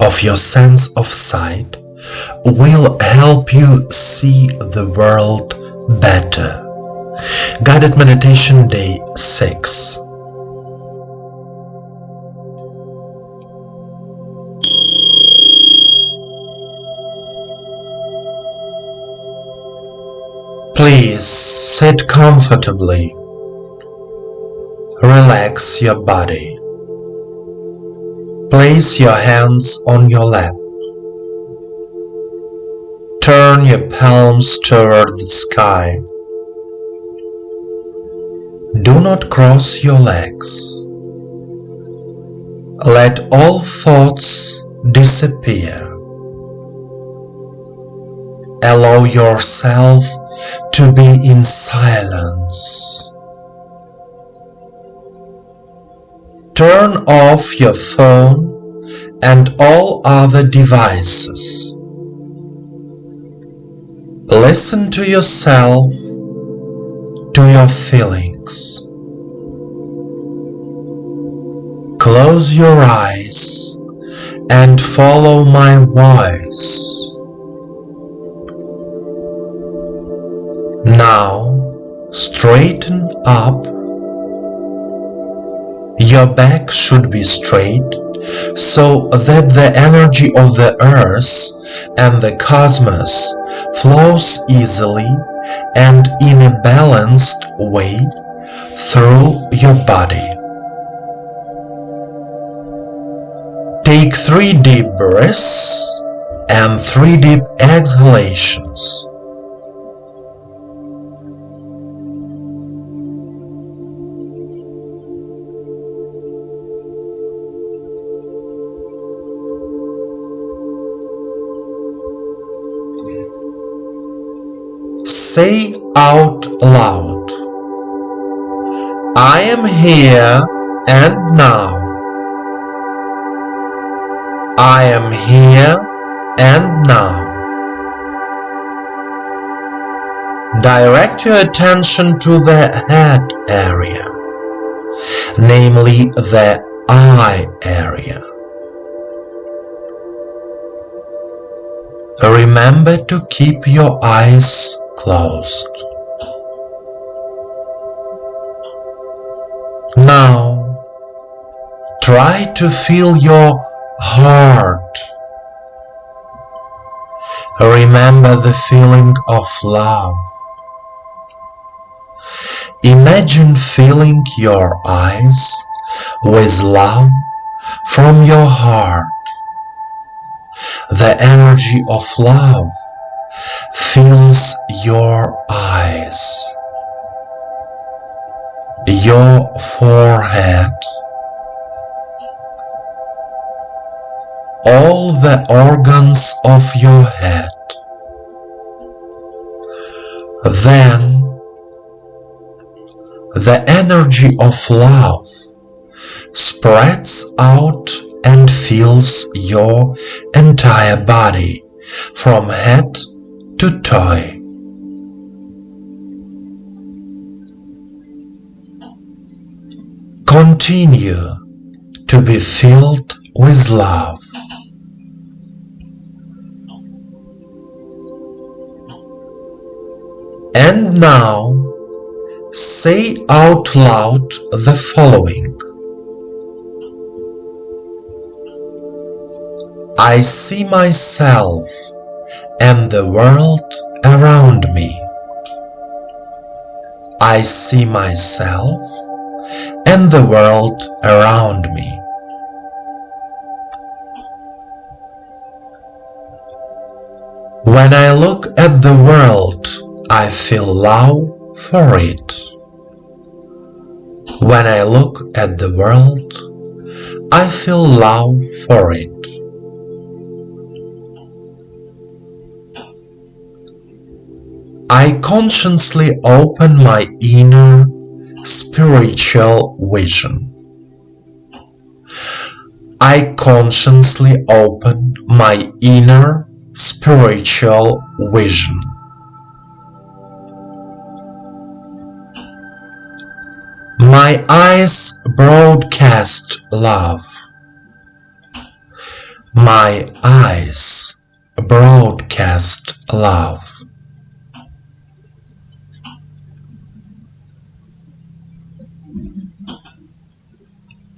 of your sense of sight will help you see the world better. Guided Meditation Day 6. Please sit comfortably. Relax your body. Place your hands on your lap. Turn your palms toward the sky. Do not cross your legs. Let all thoughts disappear. Allow yourself to be in silence. Turn off your phone and all other devices. Listen to yourself, to your feelings. Close your eyes and follow my voice. Now, straighten up. Your back should be straight so that the energy of the earth and the cosmos flows easily and in a balanced way through your body. Take 3 deep breaths and 3 deep exhalations. Say out loud, I am here and now. I am here and now. Direct your attention to the head area, namely the eye area. Remember to keep your eyes closed. Now, try to feel your heart. Remember the feeling of love. Imagine filling your eyes with love from your heart. The energy of love fills your eyes, your forehead, all the organs of your head. Then the energy of love spreads out and fills your entire body from head to toe. Continue to be filled with love. And now, say out loud the following. I see myself and the world around me. I see myself and the world around me. When I look at the world, I feel love for it. When I look at the world, I feel love for it. I consciously open my inner spiritual vision. I consciously open my inner spiritual vision. My eyes broadcast love. My eyes broadcast love.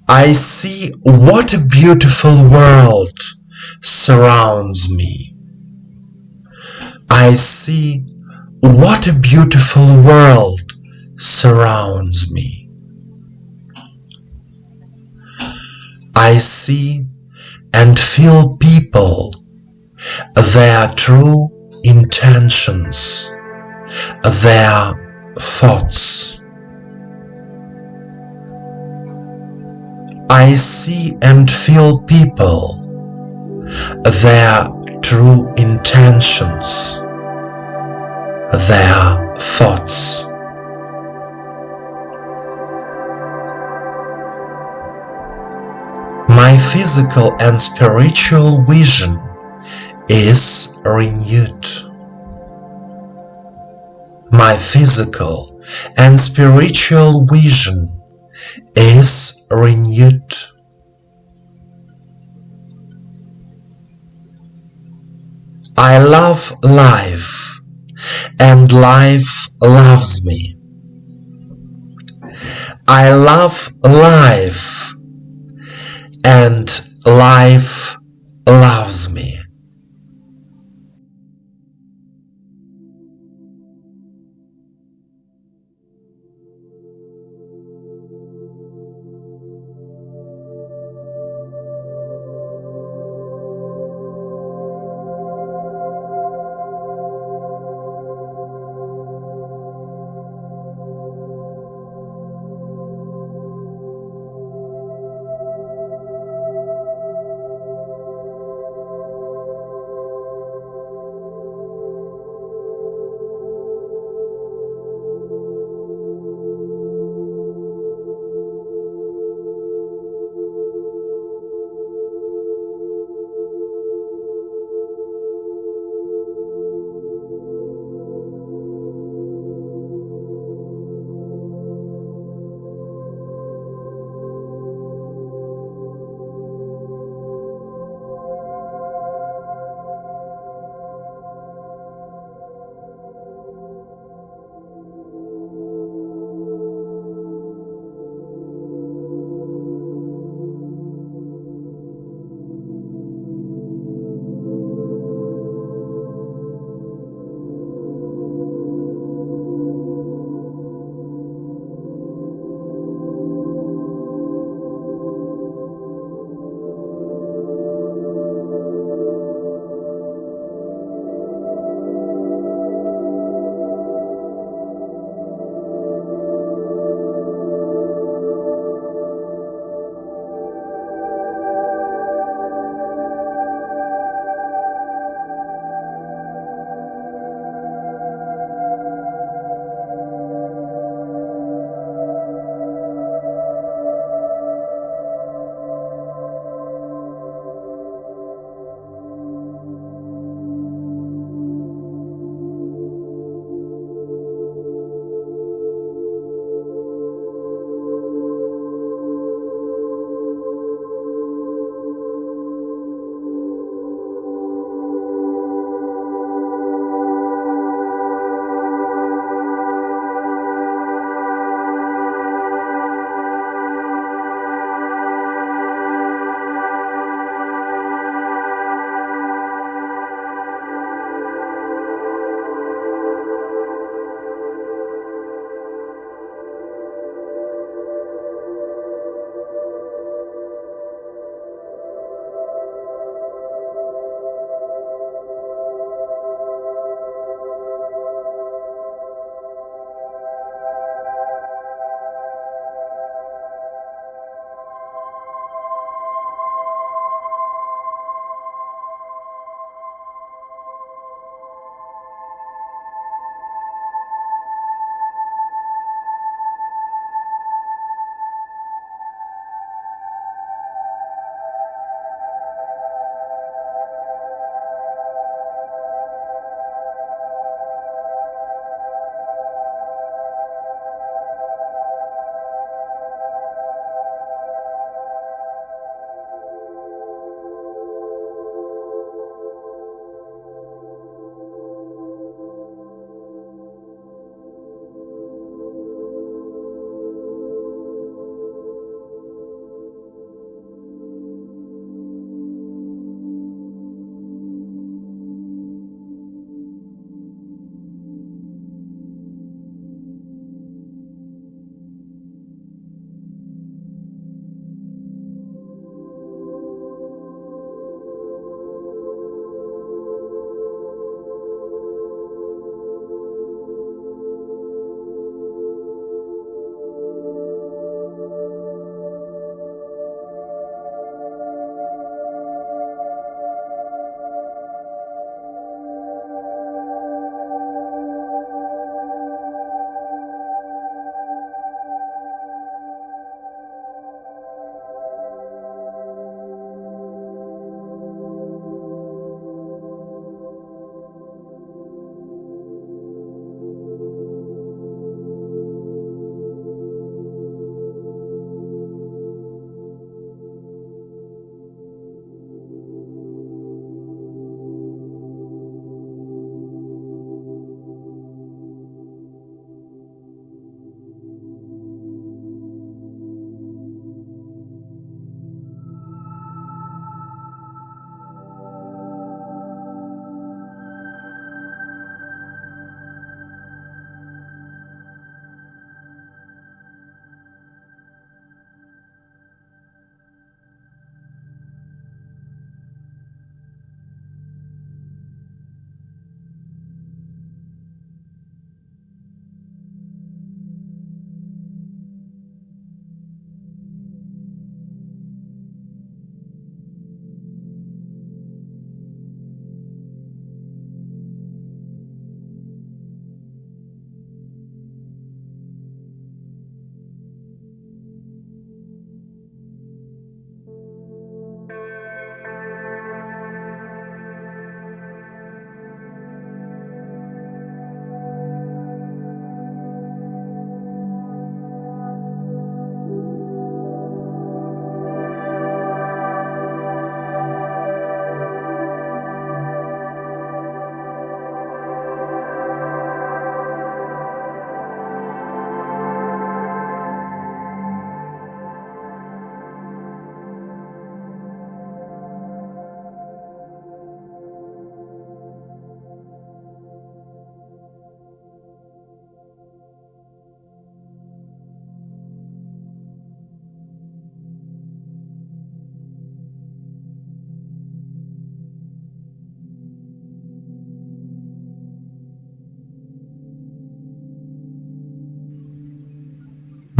I see what a beautiful world surrounds me. I see what a beautiful world surrounds me. I see and feel people, their true intentions, their thoughts. I see and feel people, their true intentions, their thoughts. My physical and spiritual vision is renewed. My physical and spiritual vision is renewed. I love life, and life loves me. I love life, and life loves me.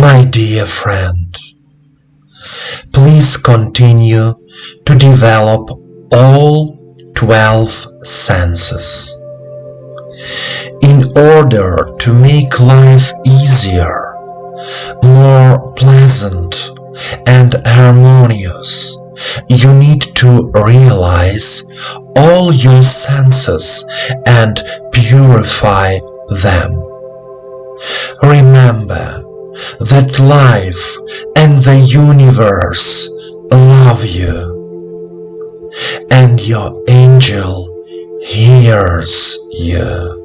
My dear friend, please continue to develop all 12 senses. In order to make life easier, more pleasant, and harmonious, you need to realize all your senses and purify them. Remember that life and the universe love you, and your angel hears you.